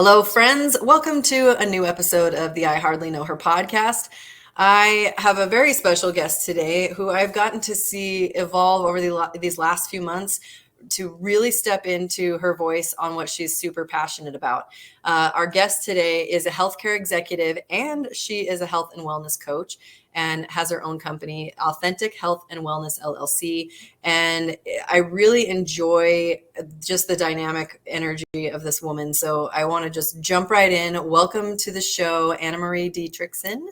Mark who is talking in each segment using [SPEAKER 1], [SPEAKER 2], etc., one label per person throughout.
[SPEAKER 1] Hello, friends. Welcome to a new episode of the I Hardly Know Her podcast. I have a very special guest today who I've gotten to see evolve over these last few months to really step into her voice on what she's super passionate about. Our guest today is a healthcare executive, and she is a health and wellness coach and has her own company, Authentic Health and Wellness LLC. And I really enjoy just the dynamic energy of this woman. So I want to just jump right in. Welcome to the show, Annamari Dietrichson.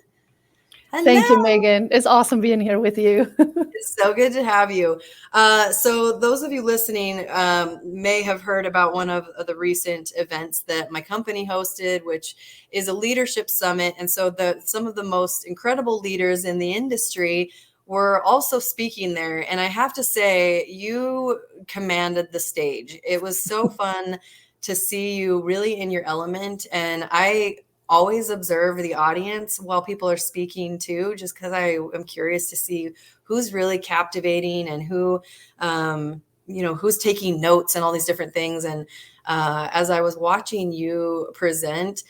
[SPEAKER 2] Hello. Thank you, Megan. It's awesome being here with you.
[SPEAKER 1] It's so good to have you. So those of you listening may have heard about one of the recent events that my company hosted, which is a leadership summit. And so some of the most incredible leaders in the industry were also speaking there. And I have to say, you commanded the stage. It was so fun to see you really in your element. And I always observe the audience while people are speaking too, just because I am curious to see who's really captivating and who's taking notes and all these different things. And as I was watching you present,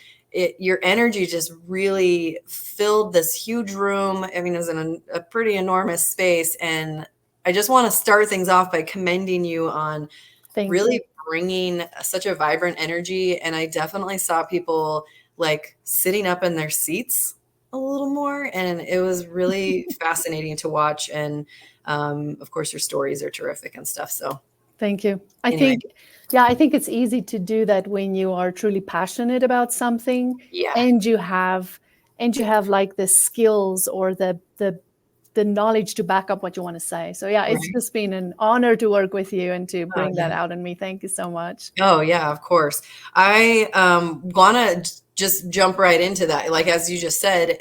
[SPEAKER 1] your energy just really filled this huge room. I mean, it was in a pretty enormous space. And I just want to start things off by commending you on really bringing such a vibrant energy. And I definitely saw people like sitting up in their seats a little more. And it was really fascinating to watch. And of course, your stories are terrific and stuff. So
[SPEAKER 2] thank you. I think it's easy to do that when you are truly passionate about something, and you have like the skills or the knowledge to back up what you want to say. So it's just been an honor to work with you and to bring that out in me. Thank you so much.
[SPEAKER 1] Oh yeah, of course. I want to just jump right into that. Like, as you just said,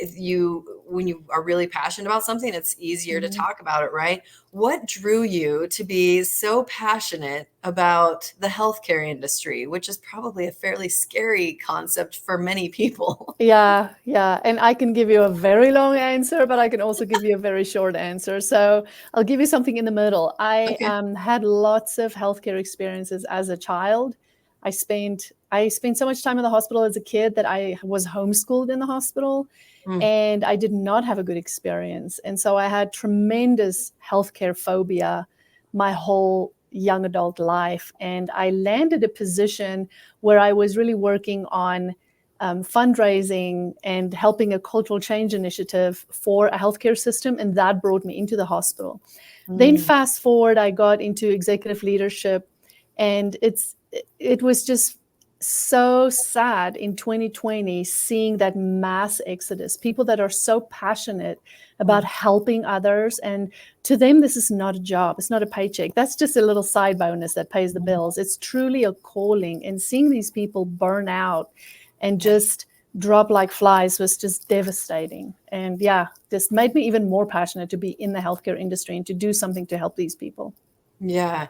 [SPEAKER 1] when you are really passionate about something, it's easier to talk about it, right? What drew you to be so passionate about the healthcare industry, which is probably a fairly scary concept for many people?
[SPEAKER 2] Yeah. And I can give you a very long answer, but I can also give you a very short answer. So I'll give you something in the middle. I had lots of healthcare experiences as a child. I spent so much time in the hospital as a kid that I was homeschooled in the hospital, and I did not have a good experience. And so I had tremendous healthcare phobia my whole young adult life. And I landed a position where I was really working on fundraising and helping a cultural change initiative for a healthcare system. And that brought me into the hospital. Then fast forward, I got into executive leadership, and it was just so sad in 2020 seeing that mass exodus, people that are so passionate about helping others. And to them, this is not a job. It's not a paycheck. That's just a little side bonus that pays the bills. It's truly a calling. And seeing these people burn out and just drop like flies was just devastating. And this made me even more passionate to be in the healthcare industry and to do something to help these people.
[SPEAKER 1] Yeah.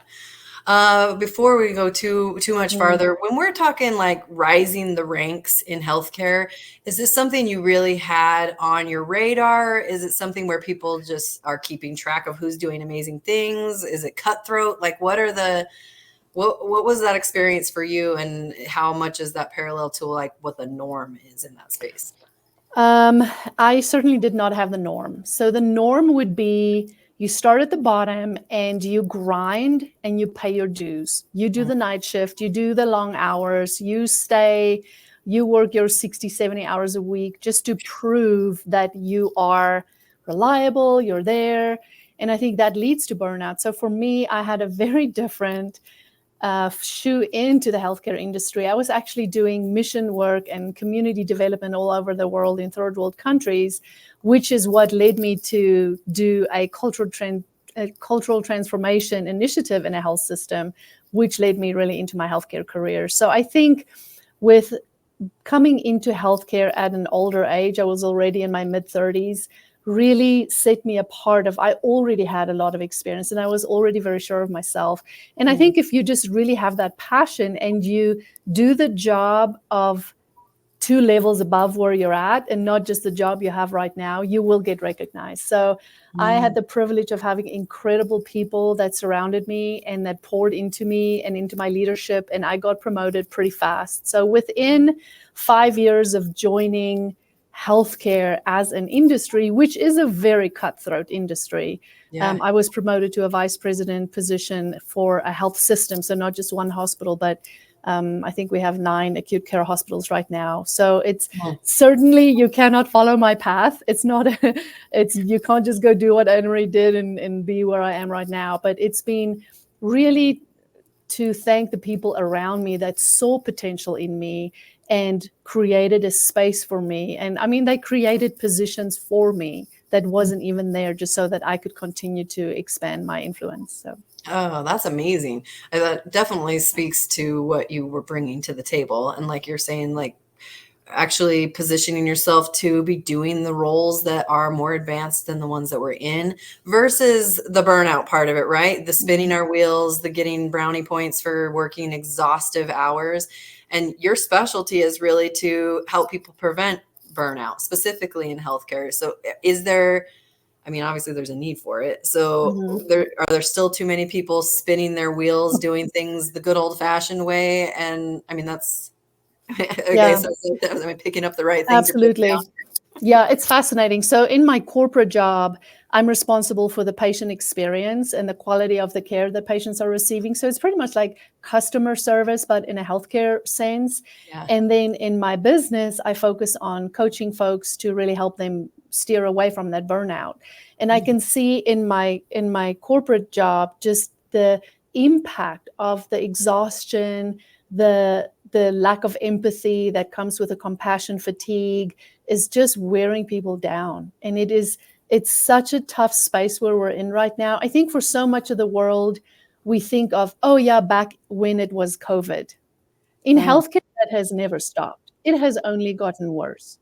[SPEAKER 1] Before we go too much farther, when we're talking like rising the ranks in healthcare, is this something you really had on your radar? Is it something where people just are keeping track of who's doing amazing things? Is it cutthroat? Like, what was that experience for you, and how much is that parallel to like what the norm is in that space?
[SPEAKER 2] I certainly did not have the norm. So the norm would be, you start at the bottom and you grind and you pay your dues. You do the night shift, you do the long hours, you work your 60, 70 hours a week just to prove that you are reliable, you're there. And I think that leads to burnout. So for me, I had a very different shoe into the healthcare industry. I was actually doing mission work and community development all over the world in third world countries, which is what led me to do a cultural transformation initiative in a health system, which led me really into my healthcare career. So I think with coming into healthcare at an older age, I was already in my mid-30s, really set me apart. I already had a lot of experience and I was already very sure of myself. And I think if you just really have that passion and you do the job of 2 levels above where you're at and not just the job you have right now, you will get recognized. So I had the privilege of having incredible people that surrounded me and that poured into me and into my leadership, and I got promoted pretty fast. So within 5 years of joining healthcare as an industry, which is a very cutthroat industry, I was promoted to a vice president position for a health system. So not just one hospital, but I think we have 9 acute care hospitals right now. So it's certainly, you cannot follow my path. It's not, you can't just go do what Annamari did and be where I am right now. But it's been really to thank the people around me that saw potential in me and created a space for me. And I mean, they created positions for me that wasn't even there, just so that I could continue to expand my influence. So.
[SPEAKER 1] Oh, that's amazing. That definitely speaks to what you were bringing to the table. And like you're saying, like actually positioning yourself to be doing the roles that are more advanced than the ones that we're in, versus the burnout part of it, right? The spinning our wheels, the getting brownie points for working exhaustive hours. And your specialty is really to help people prevent burnout, specifically in healthcare. So is there, I mean, obviously there's a need for it. So are there still too many people spinning their wheels, doing things the good old fashioned way? And I mean, that's, okay, so am I picking up the right things?
[SPEAKER 2] Absolutely. Yeah, it's fascinating. So in my corporate job, I'm responsible for the patient experience and the quality of the care that patients are receiving. So it's pretty much like customer service, but in a healthcare sense. Yeah. And then in my business, I focus on coaching folks to really help them steer away from that burnout. And I can see in my corporate job, just the impact of the exhaustion, the lack of empathy that comes with the compassion fatigue is just wearing people down. And it's such a tough space where we're in right now. I think for so much of the world, we think of, oh yeah, back when it was COVID. In healthcare, that has never stopped. It has only gotten worse.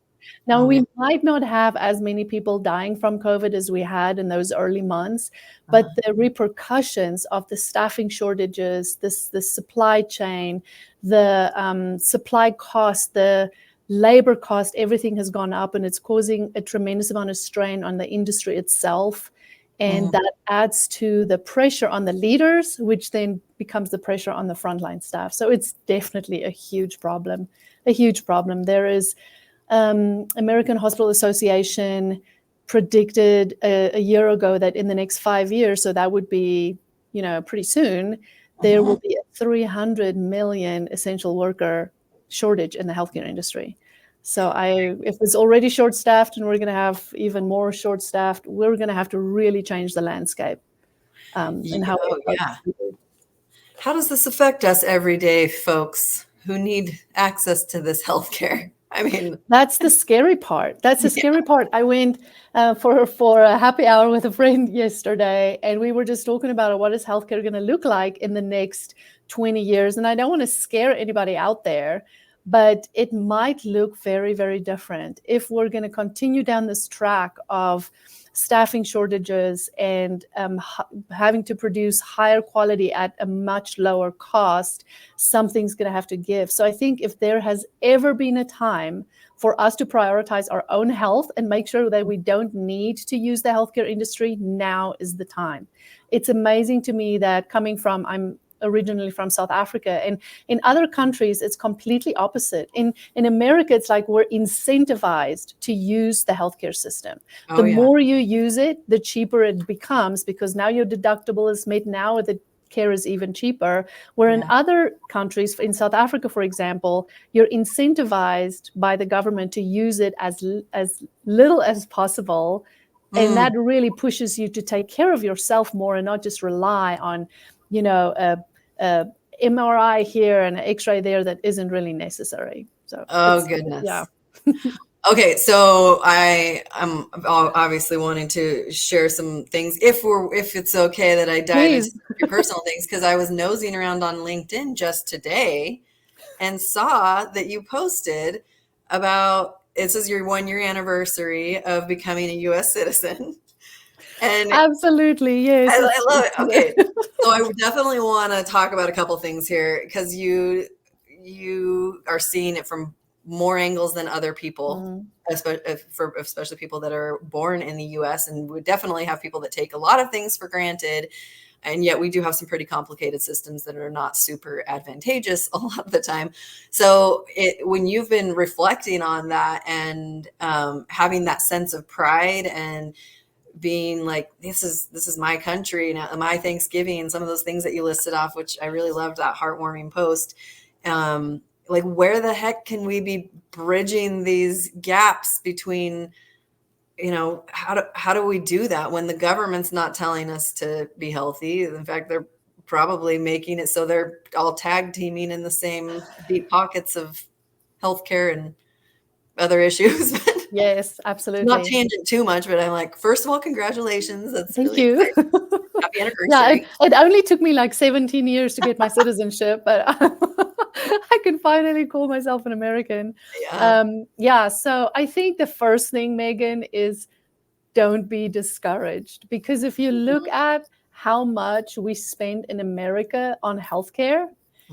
[SPEAKER 2] Now, we might not have as many people dying from COVID as we had in those early months, but the repercussions of the staffing shortages, the supply chain, the supply cost, the labor cost, everything has gone up, and it's causing a tremendous amount of strain on the industry itself. And that adds to the pressure on the leaders, which then becomes the pressure on the frontline staff. So it's definitely a huge problem, There is American Hospital Association predicted a year ago that in the next 5 years, so that would be, pretty soon, there will be a 300 million essential worker shortage in the healthcare industry. So if it's already short-staffed and we're going to have even more short-staffed, we're going to have to really change the landscape. And how
[SPEAKER 1] How does this affect us everyday folks who need access to this healthcare? I mean,
[SPEAKER 2] that's the scary part. Scary part. I went for a happy hour with a friend yesterday, and we were just talking about what is healthcare going to look like in the next 20 years. And I don't want to scare anybody out there, but it might look very, very different if we're going to continue down this track of staffing shortages and having to produce higher quality at a much lower cost. Something's going to have to give. So I think if there has ever been a time for us to prioritize our own health and make sure that we don't need to use the healthcare industry, now is the time. It's amazing to me that I'm originally from South Africa, and in other countries it's completely opposite. In America, it's like we're incentivized to use the healthcare system. More you use it, the cheaper it becomes, because now your deductible is met, now the care is even cheaper. Where in other countries, in South Africa, for example, you're incentivized by the government to use it as little as possible. And that really pushes you to take care of yourself more and not just rely on, a MRI here and an X-ray there that isn't really necessary. So,
[SPEAKER 1] goodness. Yeah. Okay, so I'm obviously wanting to share some things, if it's okay that I dive into your personal things, because I was nosing around on LinkedIn just today and saw that you posted about, it says your 1-year anniversary of becoming a U.S. citizen. And
[SPEAKER 2] absolutely, yes.
[SPEAKER 1] I love it. Okay, so I definitely want to talk about a couple things here, because you are seeing it from more angles than other people, especially people that are born in the US. And we definitely have people that take a lot of things for granted. And yet we do have some pretty complicated systems that are not super advantageous a lot of the time. So when you've been reflecting on that and having that sense of pride and being like, this is my country and my Thanksgiving, some of those things that you listed off, which I really loved that heartwarming post. Like, where the heck can we be bridging these gaps between, how do we do that when the government's not telling us to be healthy? In fact, they're probably making it so they're all tag teaming in the same deep pockets of healthcare and other issues.
[SPEAKER 2] Yes, absolutely.
[SPEAKER 1] Not change it too much, but I'm like, first of all, congratulations. That's
[SPEAKER 2] Thank
[SPEAKER 1] really
[SPEAKER 2] you.
[SPEAKER 1] exciting. Happy anniversary.
[SPEAKER 2] Yeah, it only took me like 17 years to get my citizenship, but I can finally call myself an American.
[SPEAKER 1] Yeah.
[SPEAKER 2] So I think the first thing, Megan, is don't be discouraged. Because if you look at how much we spend in America on healthcare,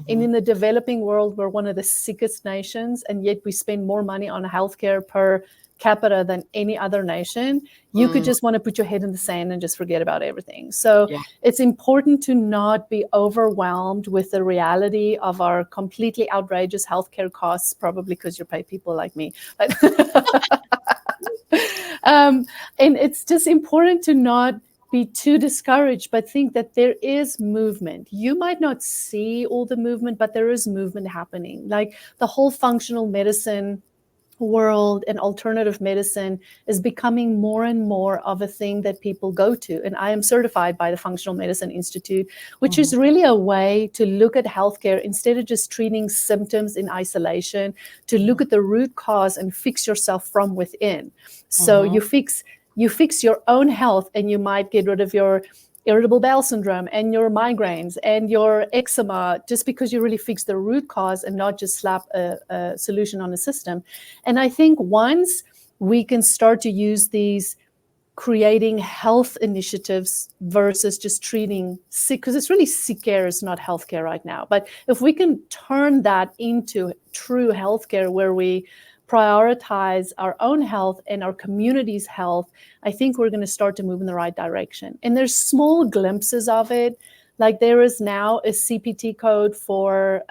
[SPEAKER 2] and in the developing world, we're one of the sickest nations, and yet we spend more money on healthcare per capita than any other nation, you could just want to put your head in the sand and just forget about everything. So it's important to not be overwhelmed with the reality of our completely outrageous healthcare costs, probably because you pay people like me. But and it's just important to not be too discouraged, but think that there is movement. You might not see all the movement, but there is movement happening. Like the whole functional medicine world and alternative medicine is becoming more and more of a thing that people go to. And I am certified by the Functional Medicine Institute, which is really a way to look at healthcare instead of just treating symptoms in isolation, to look at the root cause and fix yourself from within. So you fix your own health, and you might get rid of your irritable bowel syndrome and your migraines and your eczema, just because you really fix the root cause and not just slap a solution on a system. And I think once we can start to use these creating health initiatives versus just treating sick, because it's really sick care, is not healthcare right now. But if we can turn that into true healthcare where we prioritize our own health and our community's health, I think we're going to start to move in the right direction. And there's small glimpses of it. Like there is now a CPT code for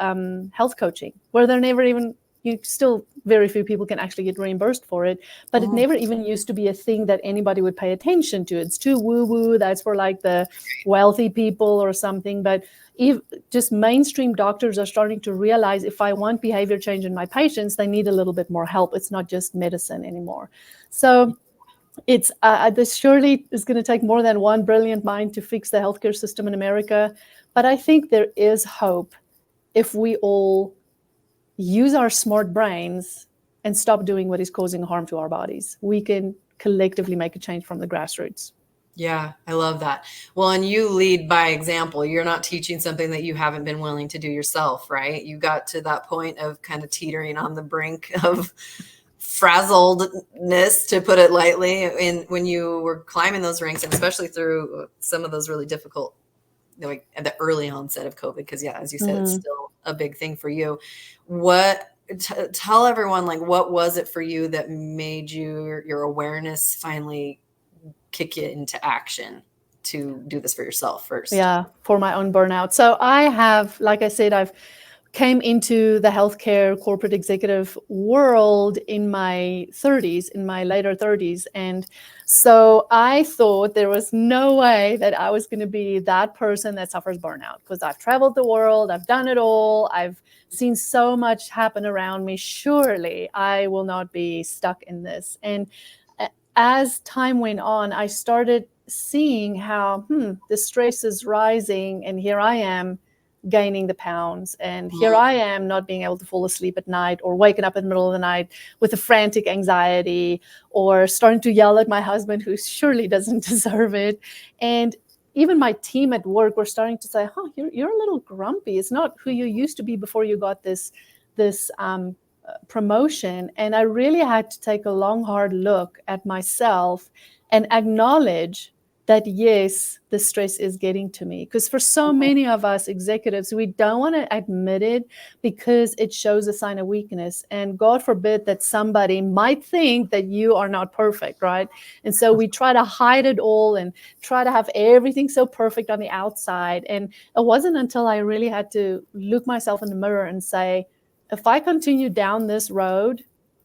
[SPEAKER 2] health coaching, where they're never even, still very few people can actually get reimbursed for it, but it never even used to be a thing that anybody would pay attention to. It's too woo-woo. That's for like the wealthy people or something. But just mainstream doctors are starting to realize, if I want behavior change in my patients, they need a little bit more help. It's not just medicine anymore. So it's this surely is going to take more than one brilliant mind to fix the healthcare system in America. But I think there is hope if we all use our smart brains and stop doing what is causing harm to our bodies. We can collectively make a change from the grassroots.
[SPEAKER 1] Yeah, I love that. Well, and you lead by example. You're not teaching something that you haven't been willing to do yourself, right? You got to that point of kind of teetering on the brink of frazzledness, to put it lightly, and when you were climbing those ranks, and especially through some of those really difficult, like at the early onset of COVID, because as you said, it's still a big thing for you. Tell everyone, like, what was it for you that made your awareness finally kick you into action to do this for yourself first?
[SPEAKER 2] Yeah, for my own burnout. So I have, like I said, I've came into the healthcare corporate executive world in my 30s, in my later 30s. And so I thought there was no way that I was going to be that person that suffers burnout, because I've traveled the world, I've done it all, I've seen so much happen around me. Surely I will not be stuck in this. And as time went on, I started seeing how the stress is rising, and here I am gaining the pounds, and here I am not being able to fall asleep at night, or waking up in the middle of the night with a frantic anxiety, or starting to yell at my husband, who surely doesn't deserve it. And even my team at work were starting to say, you're a little grumpy. It's not who you used to be before you got this promotion. And I really had to take a long, hard look at myself and acknowledge that yes, the stress is getting to me. Because for so many of us executives, we don't want to admit it because it shows a sign of weakness. And God forbid that somebody might think that you are not perfect, right? And so we try to hide it all and try to have everything so perfect on the outside. And it wasn't until I really had to look myself in the mirror and say, if I continue down this road,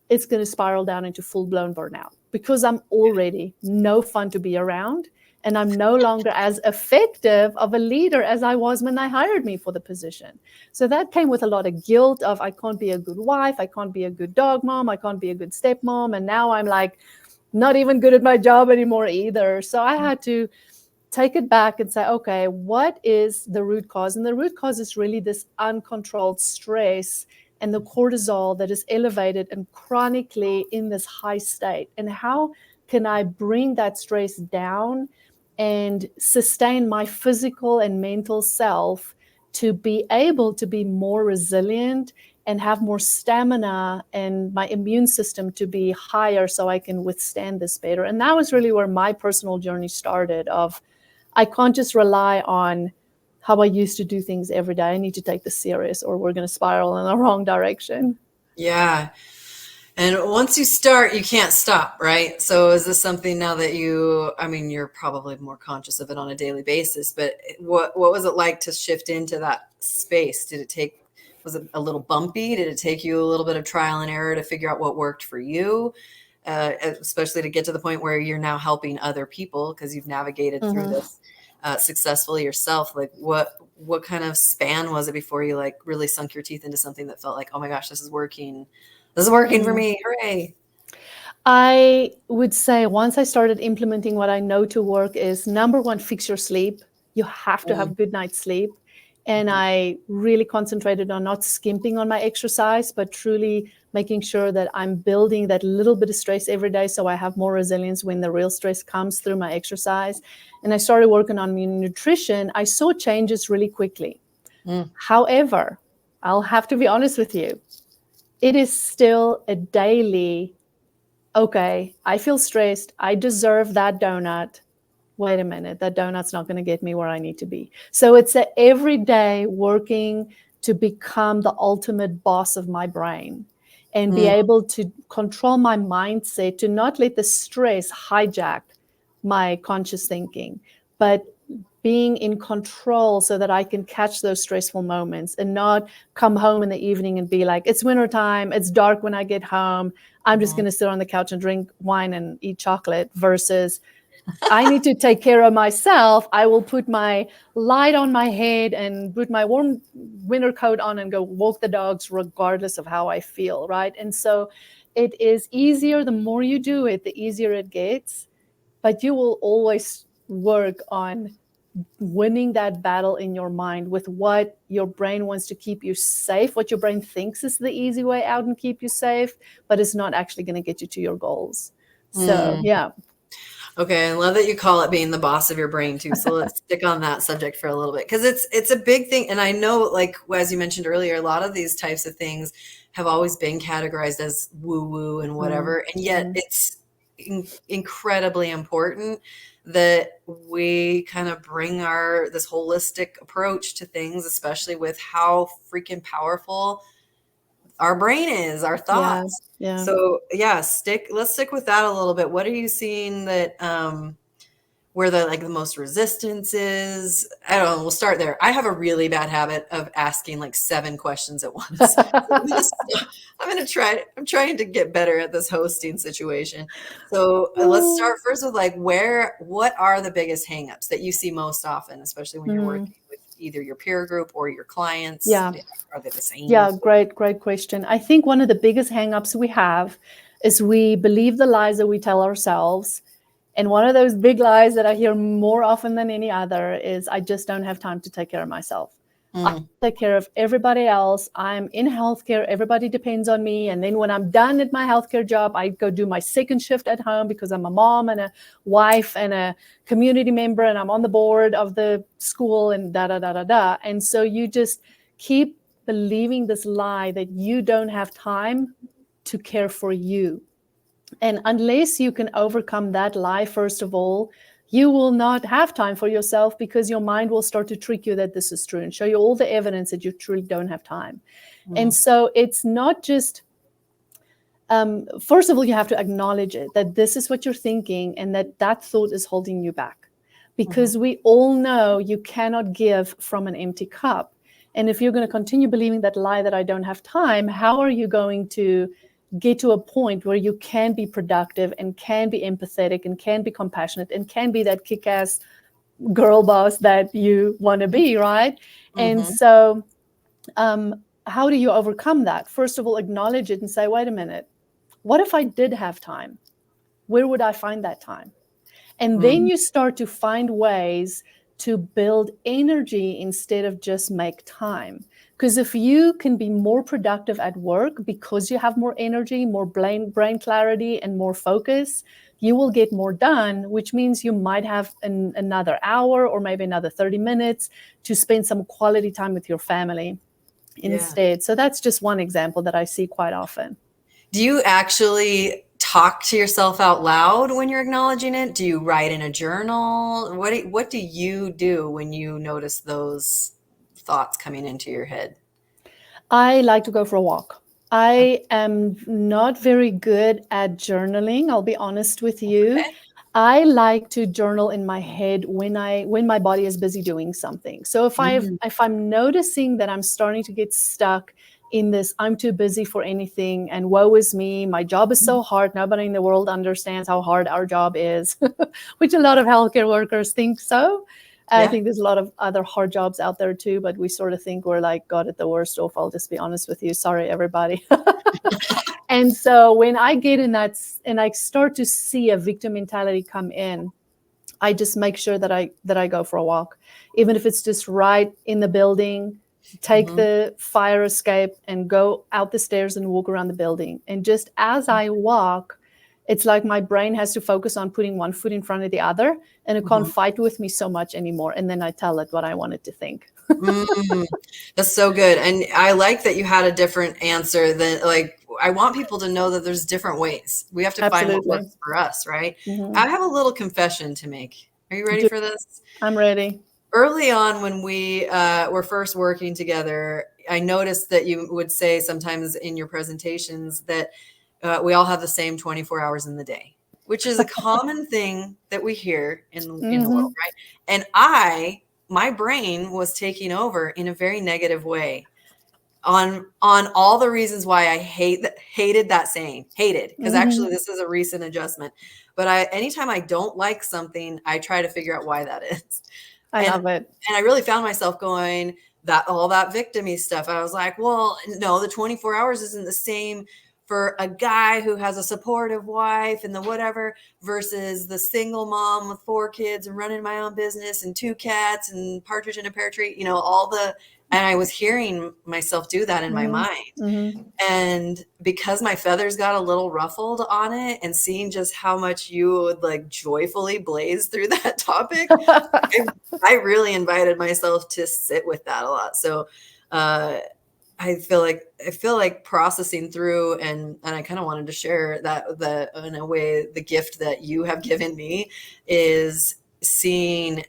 [SPEAKER 2] it's going to spiral down into full-blown burnout because I'm already no fun to be around. And I'm no longer as effective of a leader as I was when they hired me for the position. So that came with a lot of guilt of I can't be a good wife, I can't be a good dog mom, I can't be a good stepmom. And now I'm like not even good at my job anymore either. So I had to take it back and say, okay, what is the root cause? And the root cause is really this uncontrolled stress and the cortisol that is elevated and chronically in this high state. And how can I bring that stress down and sustain my physical and mental self to be able to be more resilient and have more stamina and my immune system to be higher so I can withstand this better. And that was really where my personal journey started of I can't just rely on how I used to do things every day. I need to take this serious or we're going to spiral in the wrong direction.
[SPEAKER 1] Yeah. And once you start, you can't stop, right? So is this something now that you're probably more conscious of it on a daily basis, but what was it like to shift into that space? Was it a little bumpy? Did it take you a little bit of trial and error to figure out what worked for you? Especially to get to the point where you're now helping other people because you've navigated through this successfully yourself. Like what kind of span was it before you like really sunk your teeth into something that felt like, oh my gosh, this is working. This is working for me. Hooray.
[SPEAKER 2] I would say once I started implementing what I know to work is number one, fix your sleep. You have to have good night's sleep. And I really concentrated on not skimping on my exercise, but truly making sure that I'm building that little bit of stress every day so I have more resilience when the real stress comes through my exercise. And I started working on my nutrition. I saw changes really quickly. However, I'll have to be honest with you. It is still a daily, okay, I feel stressed. I deserve that donut. Wait a minute, that donut's not going to get me where I need to be. So it's an everyday working to become the ultimate boss of my brain and be able to control my mindset, to not let the stress hijack my conscious thinking, but being in control so that I can catch those stressful moments and not come home in the evening and be like, it's wintertime, it's dark when I get home, I'm just going to sit on the couch and drink wine and eat chocolate versus I need to take care of myself. I will put my light on my head and put my warm winter coat on and go walk the dogs regardless of how I feel, right? And so it is easier. The more you do it, the easier it gets. But you will always work on winning that battle in your mind with what your brain wants to keep you safe, what your brain thinks is the easy way out and keep you safe, but it's not actually going to get you to your goals. So, yeah.
[SPEAKER 1] Okay, I love that you call it being the boss of your brain too. So let's stick on that subject for a little bit because it's a big thing. And I know, like as you mentioned earlier, a lot of these types of things have always been categorized as woo-woo and whatever, and yet it's incredibly important that we kind of bring this holistic approach to things, especially with how freaking powerful our brain is, our thoughts.
[SPEAKER 2] Yeah.
[SPEAKER 1] So let's stick with that a little bit. What are you seeing that where the most resistance is? I don't know, we'll start there. I have a really bad habit of asking like 7 questions at once. I'm trying to get better at this hosting situation. So let's start first with what are the biggest hangups that you see most often, especially when you're working with either your peer group or your clients?
[SPEAKER 2] Yeah.
[SPEAKER 1] Are they the same?
[SPEAKER 2] Yeah, great question. I think one of the biggest hangups we have is we believe the lies that we tell ourselves. And one of those big lies that I hear more often than any other is I just don't have time to take care of myself. I take care of everybody else. I'm in healthcare. Everybody depends on me. And then when I'm done at my healthcare job, I go do my second shift at home because I'm a mom and a wife and a community member and I'm on the board of the school and da. And so you just keep believing this lie that you don't have time to care for you. And unless you can overcome that lie, first of all, you will not have time for yourself because your mind will start to trick you that this is true and show you all the evidence that you truly don't have time. And so it's not just, first of all, you have to acknowledge it, that this is what you're thinking and that thought is holding you back. Because we all know you cannot give from an empty cup. And if you're going to continue believing that lie that I don't have time, how are you going to get to a point where you can be productive and can be empathetic and can be compassionate and can be that kick-ass girl boss that you want to be, right? And so how do you overcome that? First of all, acknowledge it and say, wait a minute, what if I did have time? Where would I find that time? And then you start to find ways to build energy instead of just make time. Because if you can be more productive at work because you have more energy, more brain clarity, and more focus, you will get more done, which means you might have another hour or maybe another 30 minutes to spend some quality time with your family instead. So that's just one example that I see quite often.
[SPEAKER 1] Do you actually talk to yourself out loud when you're acknowledging it? Do you write in a journal? What do you do when you notice those thoughts coming into your head?
[SPEAKER 2] I like to go for a walk. I am not very good at journaling, I'll be honest with you. Okay. I like to journal in my head when my body is busy doing something. So if I'm noticing that I'm starting to get stuck in this, I'm too busy for anything and woe is me, my job is so hard, nobody in the world understands how hard our job is, which a lot of healthcare workers think so. I think there's a lot of other hard jobs out there too, but we sort of think we're like God at the worst off. I'll just be honest with you. Sorry, everybody. And so when I get in that and I start to see a victim mentality come in, I just make sure that I go for a walk, even if it's just right in the building. Take the fire escape and go out the stairs and walk around the building. And just as I walk, it's like my brain has to focus on putting one foot in front of the other, and it can't fight with me so much anymore. And then I tell it what I want it to think.
[SPEAKER 1] That's so good. And I like that you had a different answer than, like, I want people to know that there's different ways. We have to find what works for us, right? I have a little confession to make. Are you ready for this?
[SPEAKER 2] I'm ready.
[SPEAKER 1] Early on when we were first working together, I noticed that you would say sometimes in your presentations that we all have the same 24 hours in the day, which is a common thing that we hear in the world, right? And my brain was taking over in a very negative way on all the reasons why I hated that saying. Because actually this is a recent adjustment. But anytime I don't like something, I try to figure out why that is.
[SPEAKER 2] I love it.
[SPEAKER 1] And I really found myself going, all that victim-y stuff. I was like, well, no, the 24 hours isn't the same for a guy who has a supportive wife and the whatever versus the single mom with 4 kids and running my own business and 2 cats and partridge in a pear tree, and I was hearing myself do that in my mind. And because my feathers got a little ruffled on it and seeing just how much you would like joyfully blaze through that topic, I really invited myself to sit with that a lot. So, I feel like processing through and I kind of wanted to share that in a way, the gift that you have given me is seeing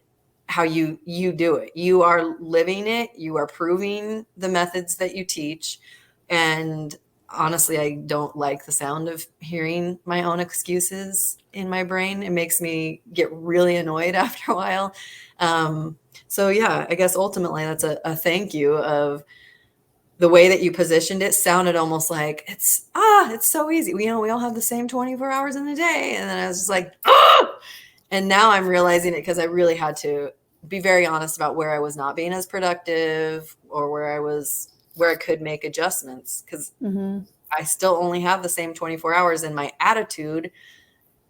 [SPEAKER 1] how you do it. You are living it. You are proving the methods that you teach. And honestly, I don't like the sound of hearing my own excuses in my brain. It makes me get really annoyed after a while. So yeah, I guess ultimately that's a thank you of the way that you positioned it. Sounded almost like it's so easy. We all have the same 24 hours in a day. And then I was just like, and now I'm realizing it because I really had to be very honest about where I was not being as productive or where I could make adjustments, because I still only have the same 24 hours and my attitude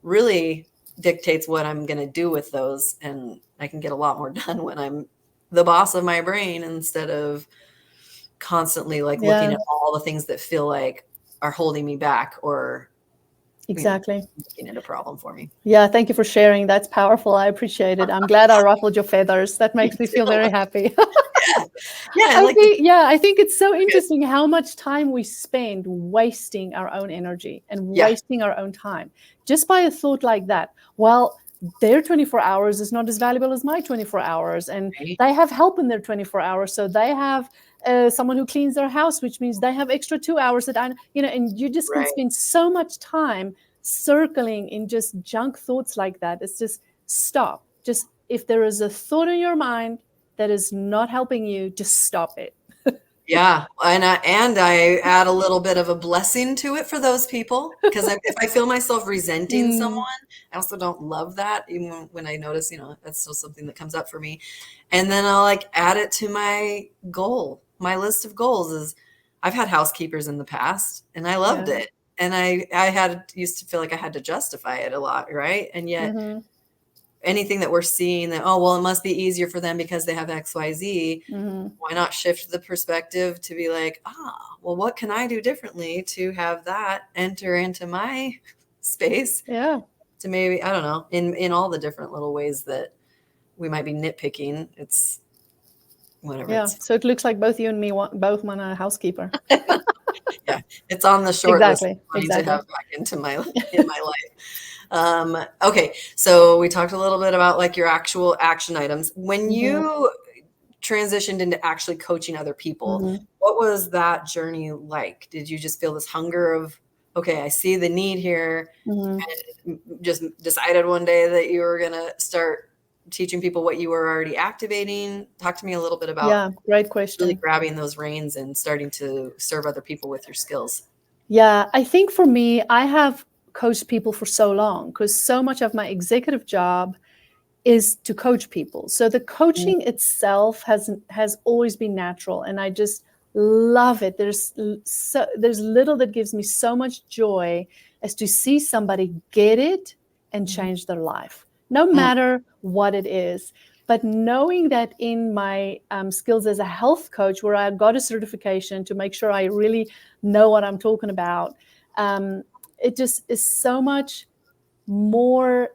[SPEAKER 1] really dictates what I'm going to do with those. And I can get a lot more done when I'm the boss of my brain instead of constantly looking at all the things that feel like are holding me back or making it a problem for me.
[SPEAKER 2] Yeah, thank you for sharing. That's powerful. I appreciate it. I'm glad I ruffled your feathers. That makes me feel very happy. I think it's so interesting how much time we spend wasting our own energy and wasting our own time just by a thought like that. Well, their 24 hours is not as valuable as my 24 hours. And
[SPEAKER 1] Right.
[SPEAKER 2] they have help in their 24 hours. So they have someone who cleans their house, which means they have extra 2 hours that and you just can
[SPEAKER 1] Right.
[SPEAKER 2] spend so much time circling in just junk thoughts like that. It's just stop. Just if there is a thought in your mind that is not helping you, just stop it.
[SPEAKER 1] Yeah, and I add a little bit of a blessing to it for those people, because if I feel myself resenting someone, I also don't love that, even when I notice, that's still something that comes up for me. And then I'll like add it to my goal. My list of goals is, I've had housekeepers in the past and I loved
[SPEAKER 2] Yeah.
[SPEAKER 1] it. And I used to feel like I had to justify it a lot, right? And yet
[SPEAKER 2] Mm-hmm.
[SPEAKER 1] anything that we're seeing that, oh, well, it must be easier for them because they have XYZ.
[SPEAKER 2] Mm-hmm.
[SPEAKER 1] Why not shift the perspective to be like, well, what can I do differently to have that enter into my space?
[SPEAKER 2] Yeah.
[SPEAKER 1] To maybe, I don't know, in all the different little ways that we might be nitpicking. It's whatever.
[SPEAKER 2] Yeah. So it looks like both you and me both want a housekeeper.
[SPEAKER 1] Yeah, it's on the short list
[SPEAKER 2] Exactly.
[SPEAKER 1] I need to
[SPEAKER 2] Exactly.
[SPEAKER 1] have back into my life. Okay, so we talked a little bit about like your actual action items. When you transitioned into actually coaching other people, what was that journey like? Did you just feel this hunger of, okay, I see the need here, and just decided one day that you were going to start teaching people what you were already activating? Talk to me a little bit about
[SPEAKER 2] Yeah, great
[SPEAKER 1] really
[SPEAKER 2] question.
[SPEAKER 1] grabbing those reins and starting to serve other people with your skills.
[SPEAKER 2] Yeah, I think for me, I have coached people for so long because so much of my executive job is to coach people. So the coaching itself has always been natural, and I just love it. There's little that gives me so much joy as to see somebody get it and change their life, no matter what it is. But knowing that in my skills as a health coach, where I got a certification to make sure I really know what I'm talking about, it just is so much more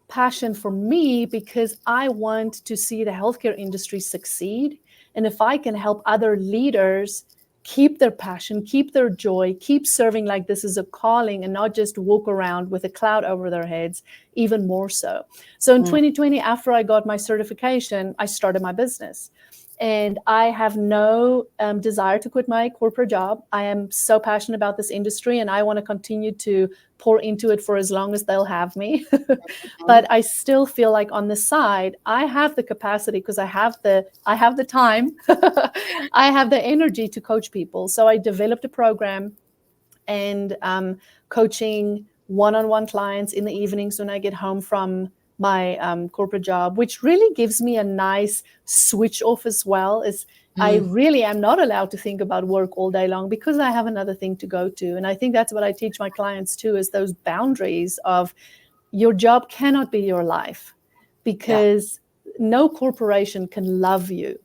[SPEAKER 2] passion for me because I want to see the healthcare industry succeed. And if I can help other leaders keep their passion, keep their joy, keep serving like this is a calling and not just walk around with a cloud over their heads, even more so. So in 2020, after I got my certification, I started my business. And I have no desire to quit my corporate job. I am so passionate about this industry, and I want to continue to pour into it for as long as they'll have me. But I still feel like on the side, I have the capacity because I have the time, I have the energy to coach people. So I developed a program and coaching one-on-one clients in the evenings when I get home from my corporate job, which really gives me a nice switch off as well. I really am not allowed to think about work all day long because I have another thing to go to. And I think that's what I teach my clients too, is those boundaries of your job cannot be your life, because no corporation can love you.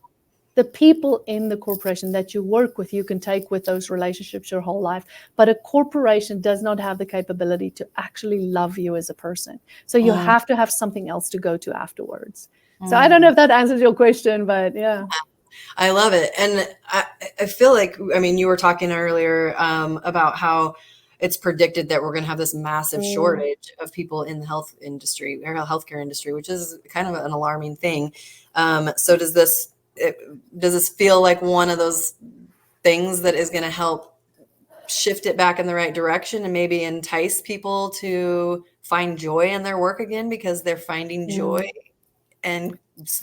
[SPEAKER 2] The people in the corporation that you work with, you can take with those relationships your whole life. But a corporation does not have the capability to actually love you as a person. So you have to have something else to go to afterwards. So I don't know if that answers your question, but yeah.
[SPEAKER 1] I love it. And I feel like, I mean, you were talking earlier about how it's predicted that we're going to have this massive shortage of people in the health industry or healthcare industry, which is kind of an alarming thing. So does this feel like one of those things that is going to help shift it back in the right direction and maybe entice people to find joy in their work again because they're finding joy and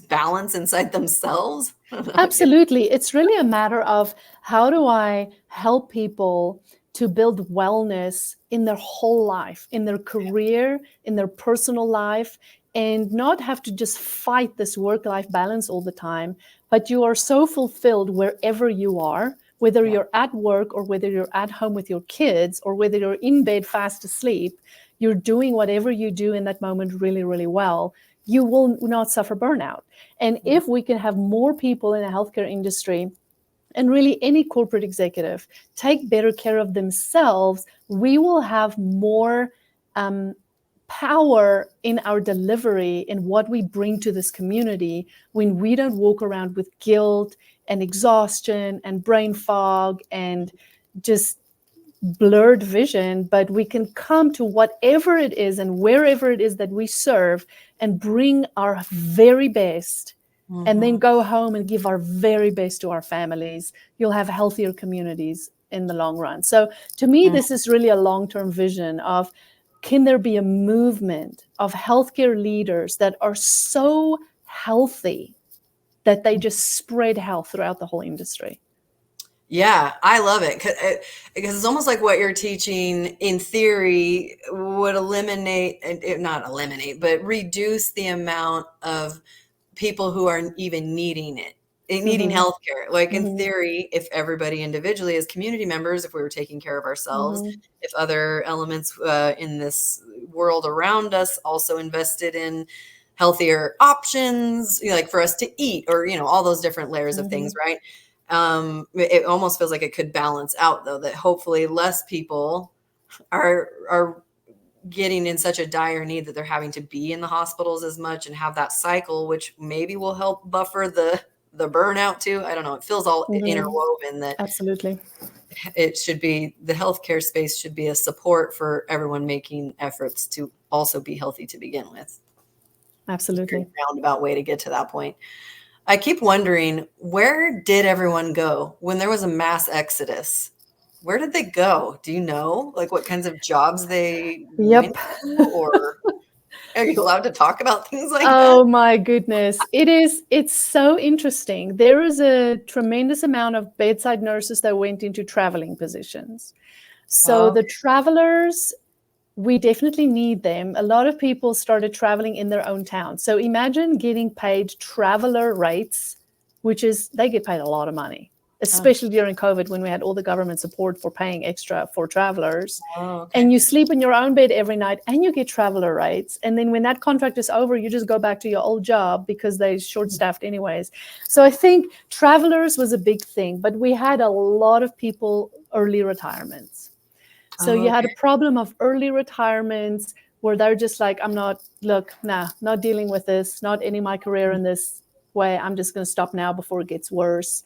[SPEAKER 1] balance inside themselves?
[SPEAKER 2] Absolutely. It's really a matter of how do I help people to build wellness in their whole life, in their career, in their personal life, and not have to just fight this work-life balance all the time, but you are so fulfilled wherever you are, whether you're at work or whether you're at home with your kids or whether you're in bed fast asleep, you're doing whatever you do in that moment really, really well. You will not suffer burnout. And if we can have more people in the healthcare industry and really any corporate executive take better care of themselves, we will have more power in our delivery in what we bring to this community when we don't walk around with guilt and exhaustion and brain fog and just blurred vision, but we can come to whatever it is and wherever it is that we serve and bring our very best, and then go home and give our very best to our families. You'll have healthier communities in the long run. So to me, this is really a long-term vision of, can there be a movement of healthcare leaders that are so healthy that they just spread health throughout the whole industry?
[SPEAKER 1] Yeah, I love it because it's almost like what you're teaching in theory would eliminate, not eliminate, but reduce the amount of people who are even needing healthcare. Like in theory, if everybody individually as community members, if we were taking care of ourselves, if other elements in this world around us also invested in healthier options, like for us to eat, or, all those different layers of things, right? It almost feels like it could balance out, though, that hopefully less people are getting in such a dire need that they're having to be in the hospitals as much and have that cycle, which maybe will help buffer the burnout too. I don't know. It feels all interwoven that
[SPEAKER 2] absolutely
[SPEAKER 1] it should be, the healthcare space should be a support for everyone making efforts to also be healthy to begin with.
[SPEAKER 2] Absolutely.
[SPEAKER 1] Roundabout way to get to that point. I keep wondering, where did everyone go when there was a mass exodus? Where did they go? Do you know, like, what kinds of jobs they went to? Or are you allowed to talk about things like that?
[SPEAKER 2] Oh my goodness. It's so interesting. There is a tremendous amount of bedside nurses that went into traveling positions. So the travelers, we definitely need them. A lot of people started traveling in their own town. So imagine getting paid traveler rates, which is, they get paid a lot of money, especially during COVID when we had all the government support for paying extra for travelers. And you sleep in your own bed every night and you get traveler rates. And then when that contract is over, you just go back to your old job because they're short-staffed anyways. So I think travelers was a big thing, but we had a lot of people early retirements. So you had a problem of early retirements where they're just like, not dealing with this, not ending my career in this way. I'm just going to stop now before it gets worse.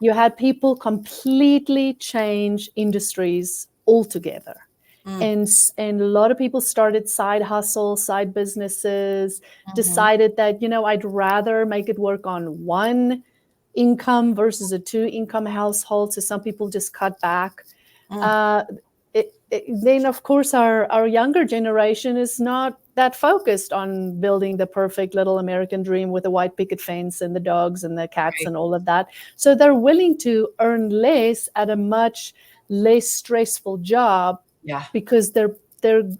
[SPEAKER 2] You had people completely change industries altogether. And a lot of people started side hustles, side businesses, decided that, I'd rather make it work on one income versus a 2-income household. So some people just cut back. Then, of course, our younger generation is not that focused on building the perfect little American dream with a white picket fence and the dogs and the cats and all of that. So they're willing to earn less at a much less stressful job because their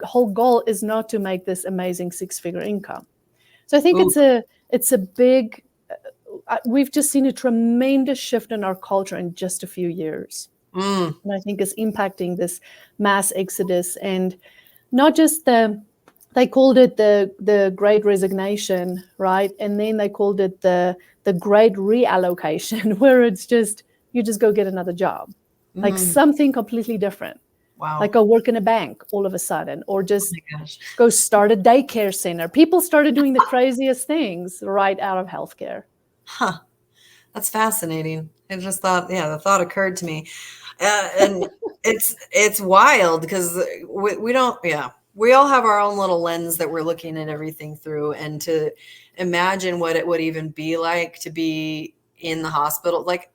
[SPEAKER 2] whole goal is not to make this amazing 6-figure income. So I think it's a big, we've just seen a tremendous shift in our culture in just a few years. And I think it's impacting this mass exodus, and not just they called it the Great Resignation, right? And then they called it the Great Reallocation, where it's just, you just go get another job, like something completely different. Like go work in a bank all of a sudden, or just go start a daycare center. People started doing the craziest things right out of healthcare.
[SPEAKER 1] That's fascinating. I just thought, the thought occurred to me. And it's wild because we don't, we all have our own little lens that we're looking at everything through, and to imagine what it would even be like to be in the hospital. Like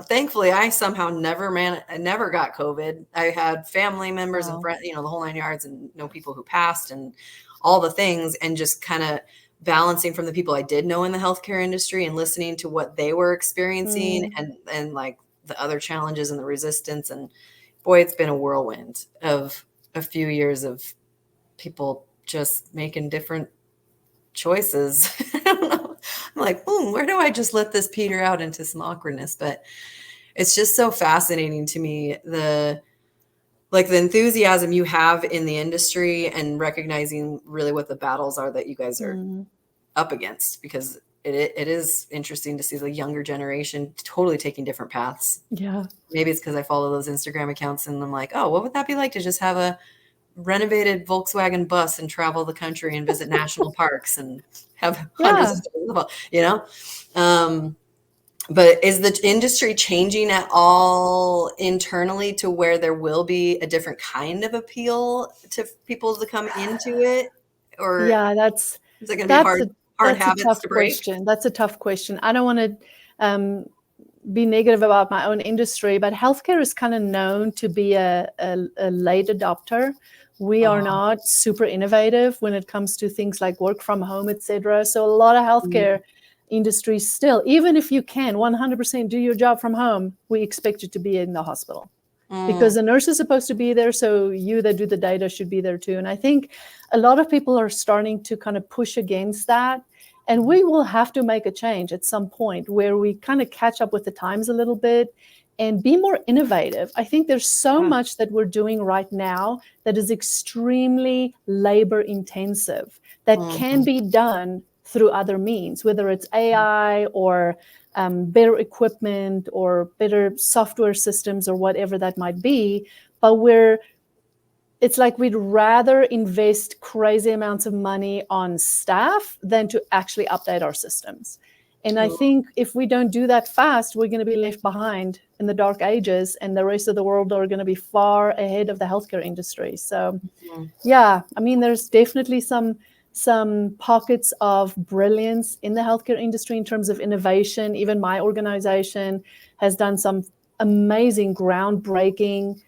[SPEAKER 1] thankfully I somehow never got COVID. I had family members and friends, the whole 9 yards, and know people who passed and all the things, and just kind of balancing from the people I did know in the healthcare industry and listening to what they were experiencing and like the other challenges and the resistance. And boy, it's been a whirlwind of a few years of people just making different choices. I don't know. I'm like, where do I just let this peter out into some awkwardness? But it's just so fascinating to me, the enthusiasm you have in the industry, and recognizing really what the battles are that you guys are up against, because it is interesting to see the younger generation totally taking different paths. Maybe it's because I follow those Instagram accounts and I'm like, what would that be like to just have a renovated Volkswagen bus and travel the country and visit national parks and have hundreds of, But is the industry changing at all internally to where there will be a different kind of appeal to people to come into it? Or
[SPEAKER 2] Yeah,
[SPEAKER 1] is it going to be
[SPEAKER 2] that's
[SPEAKER 1] hard
[SPEAKER 2] a
[SPEAKER 1] habits
[SPEAKER 2] tough
[SPEAKER 1] to break?
[SPEAKER 2] question. That's a tough question. I don't want to be negative about my own industry, but healthcare is kind of known to be a late adopter. We are not super innovative when it comes to things like work from home, etc. So a lot of healthcare industries still, even if you can 100% do your job from home, we expect you to be in the hospital. Because the nurse is supposed to be there, so you that do the data should be there too. And I think a lot of people are starting to kind of push against that. And we will have to make a change at some point where we kind of catch up with the times a little bit and be more innovative. I think there's so much that we're doing right now that is extremely labor intensive that can be done through other means, whether it's AI or better equipment or better software systems or whatever that might be. But it's like we'd rather invest crazy amounts of money on staff than to actually update our systems. And I think if we don't do that fast, we're going to be left behind in the dark ages, and the rest of the world are going to be far ahead of the healthcare industry. So, yeah, I mean, there's definitely some pockets of brilliance in the healthcare industry in terms of innovation. Even my organization has done some amazing, groundbreaking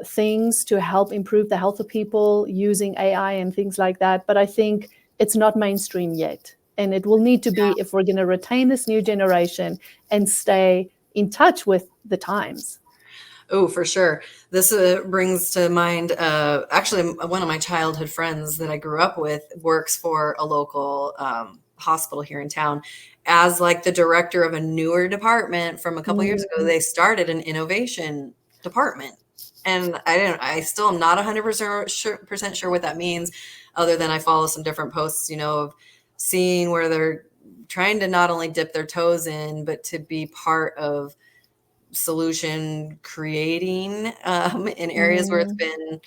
[SPEAKER 2] things to help improve the health of people using AI and things like that. But I think it's not mainstream yet. And it will need to be if we're going to retain this new generation and stay in touch with the times.
[SPEAKER 1] Oh, for sure. This brings to mind, actually, one of my childhood friends that I grew up with works for a local hospital here in town as like the director of a newer department from a couple years ago. They started an innovation department. And I still am not 100% sure what that means, other than I follow some different posts, of seeing where they're trying to not only dip their toes in, but to be part of solution creating in areas where it's been,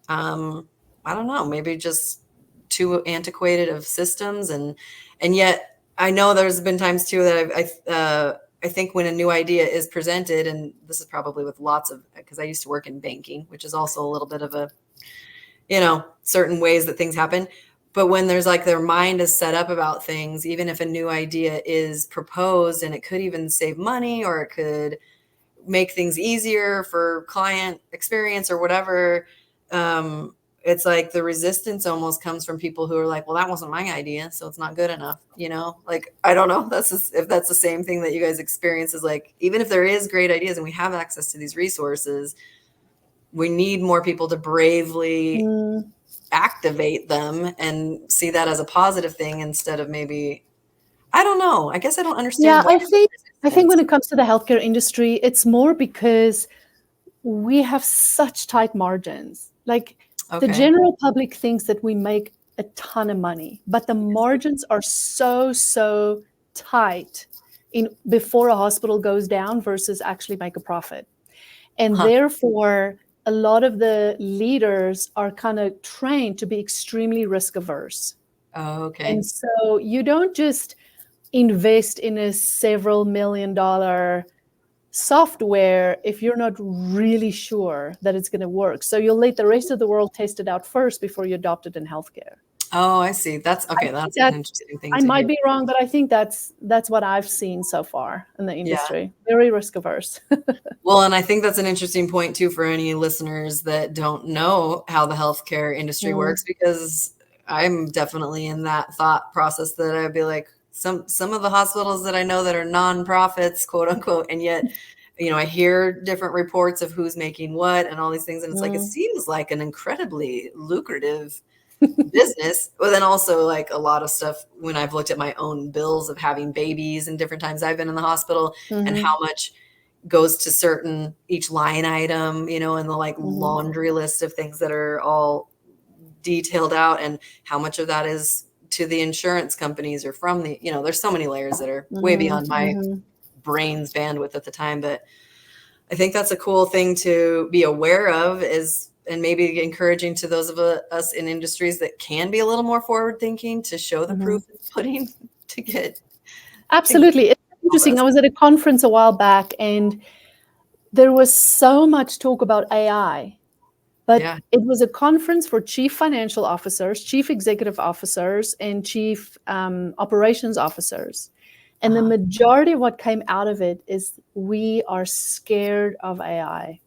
[SPEAKER 1] I don't know, maybe just too antiquated of systems. And yet I know there's been times too that I think when a new idea is presented, and this is probably with because I used to work in banking, which is also a little bit of a, certain ways that things happen. But when there's like their mind is set up about things, even if a new idea is proposed and it could even save money or it could make things easier for client experience or whatever, it's like the resistance almost comes from people who are like, well, that wasn't my idea, so it's not good enough. Like, I don't know if that's the same thing that you guys experience, is like, even if there is great ideas and we have access to these resources, we need more people to bravely activate them and see that as a positive thing instead of maybe, I don't know. I guess I don't understand.
[SPEAKER 2] Yeah, I think when it comes to the healthcare industry, it's more because we have such tight margins. Like the general public thinks that we make a ton of money, but the margins are so tight before a hospital goes down versus actually make a profit. And therefore, a lot of the leaders are kind of trained to be extremely risk averse. And so you don't just invest in a several $1 million software if you're not really sure that it's going to work. So you'll let the rest of the world test it out first before you adopt it in healthcare.
[SPEAKER 1] Oh, I see. That's okay. That's an interesting thing.
[SPEAKER 2] I might be wrong, but I think that's what I've seen so far in the industry. Yeah. Very risk averse.
[SPEAKER 1] Well, and I think that's an interesting point too for any listeners that don't know how the healthcare industry works, because I'm definitely in that thought process that I'd be like, some of the hospitals that I know that are nonprofits, quote unquote, and yet, I hear different reports of who's making what and all these things, and it's like, it seems like an incredibly lucrative business. But then also, like, a lot of stuff when I've looked at my own bills of having babies and different times I've been in the hospital, and how much goes to each line item, and the like laundry list of things that are all detailed out, and how much of that is to the insurance companies or from the, there's so many layers that are way beyond my brain's bandwidth at the time. But I think that's a cool thing to be aware of, and maybe encouraging to those of us in industries that can be a little more forward thinking, to show the proof of pudding to get.
[SPEAKER 2] Absolutely. It's interesting. I was at a conference a while back, and there was so much talk about AI, but it was a conference for chief financial officers, chief executive officers, and chief operations officers. And the majority of what came out of it is we are scared of AI.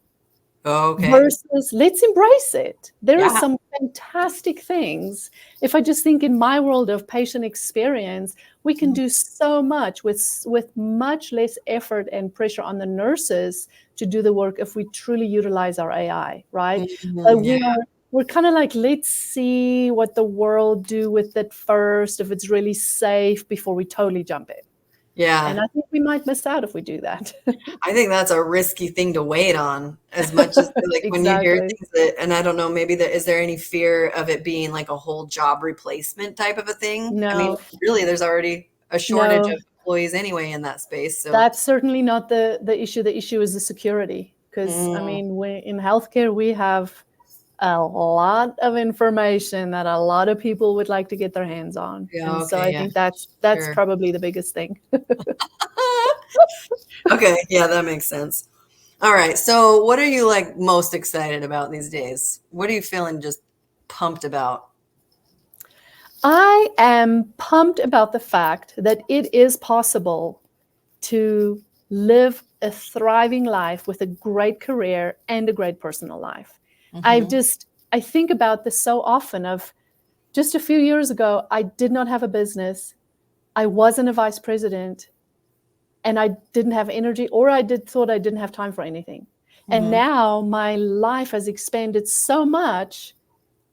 [SPEAKER 2] Versus let's embrace it. There are some fantastic things. If I just think in my world of patient experience, we can do so much with much less effort and pressure on the nurses to do the work if we truly utilize our AI, right? But we're kind of like, let's see what the world do with it first, if it's really safe before we totally jump in.
[SPEAKER 1] Yeah.
[SPEAKER 2] And I think we might miss out if we do that.
[SPEAKER 1] I think that's a risky thing to wait on as much as like when you hear things that, and I don't know, maybe is there any fear of it being like a whole job replacement type of a thing?
[SPEAKER 2] No.
[SPEAKER 1] I mean, really, there's already a shortage of employees anyway in that space. So
[SPEAKER 2] that's certainly not the issue. The issue is the security. Because I mean, in healthcare, we have a lot of information that a lot of people would like to get their hands on. So I think that's probably the biggest thing.
[SPEAKER 1] Okay. Yeah, that makes sense. All right. So what are you like most excited about these days? What are you feeling just pumped about?
[SPEAKER 2] I am pumped about the fact that it is possible to live a thriving life with a great career and a great personal life. I think about this so often of just a few years ago, I did not have a business. I wasn't a vice president, and I didn't have energy, or thought I didn't have time for anything. And now my life has expanded so much,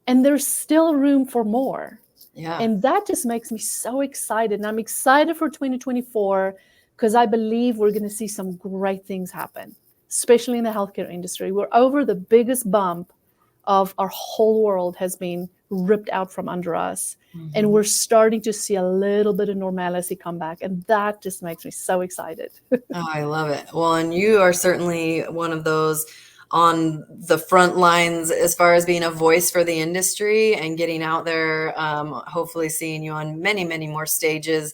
[SPEAKER 2] and there's still room for more.
[SPEAKER 1] Yeah.
[SPEAKER 2] And that just makes me so excited. And I'm excited for 2024 because I believe we're going to see some great things happen, especially in the healthcare industry. We're over the biggest bump of our whole world has been ripped out from under us. And we're starting to see a little bit of normalcy come back. And that just makes me so excited.
[SPEAKER 1] Oh, I love it. Well, and you are certainly one of those on the front lines as far as being a voice for the industry and getting out there, hopefully seeing you on many, many more stages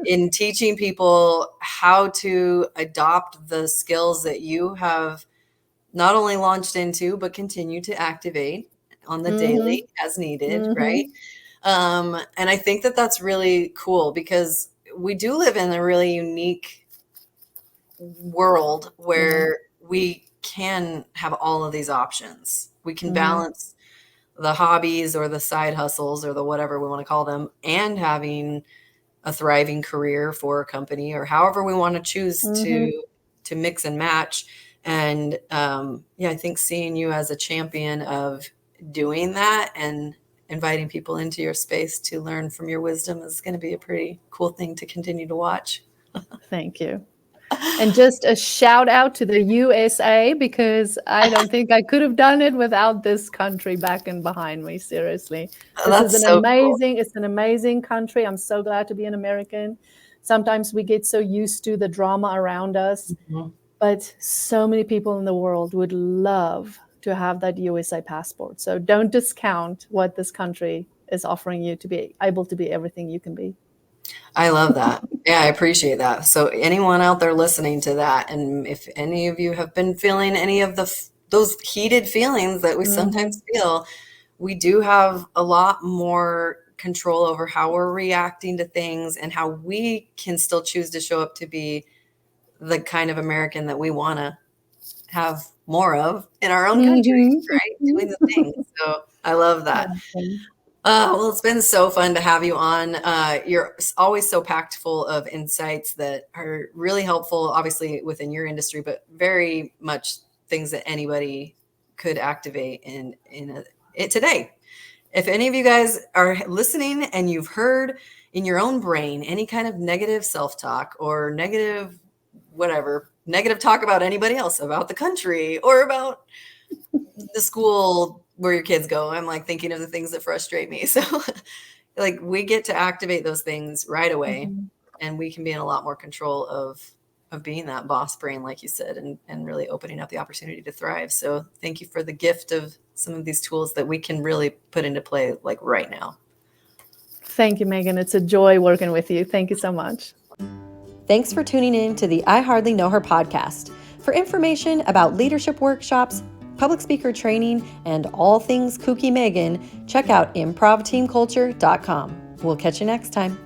[SPEAKER 1] in teaching people how to adopt the skills that you have not only launched into, but continue to activate on the daily as needed, right? And I think that that's really cool because we do live in a really unique world where we can have all of these options. We can balance the hobbies or the side hustles or the whatever we want to call them and having a thriving career for a company or however we want to choose to mix and match. And I think seeing you as a champion of doing that and inviting people into your space to learn from your wisdom is going to be a pretty cool thing to continue to watch.
[SPEAKER 2] Thank you. And just a shout out to the USA, because I don't think I could have done it without this country backing behind me. Seriously. This is it's an amazing country. I'm so glad to be an American. Sometimes we get so used to the drama around us, but so many people in the world would love to have that USA passport. So don't discount what this country is offering you to be able to be everything you can be.
[SPEAKER 1] I love that. Yeah, I appreciate that. So anyone out there listening to that, and if any of you have been feeling any of those heated feelings that we sometimes feel, we do have a lot more control over how we're reacting to things and how we can still choose to show up to be the kind of American that we want to have more of in our own country, right? Doing the things. So I love that. Well, it's been so fun to have you on. You're always so packed full of insights that are really helpful, obviously within your industry, but very much things that anybody could activate in it today. If any of you guys are listening and you've heard in your own brain any kind of negative self-talk or negative talk about anybody else, about the country or about the school where your kids go, I'm like thinking of the things that frustrate me. So like we get to activate those things right away and we can be in a lot more control of being that boss brain, like you said, and really opening up the opportunity to thrive. So thank you for the gift of some of these tools that we can really put into play like right now.
[SPEAKER 2] Thank you, Megan. It's a joy working with you. Thank you so much.
[SPEAKER 1] Thanks for tuning in to the I Hardly Know Her podcast. For information about leadership workshops, public speaker training, and all things kooky Megan, check out improvteamculture.com. We'll catch you next time.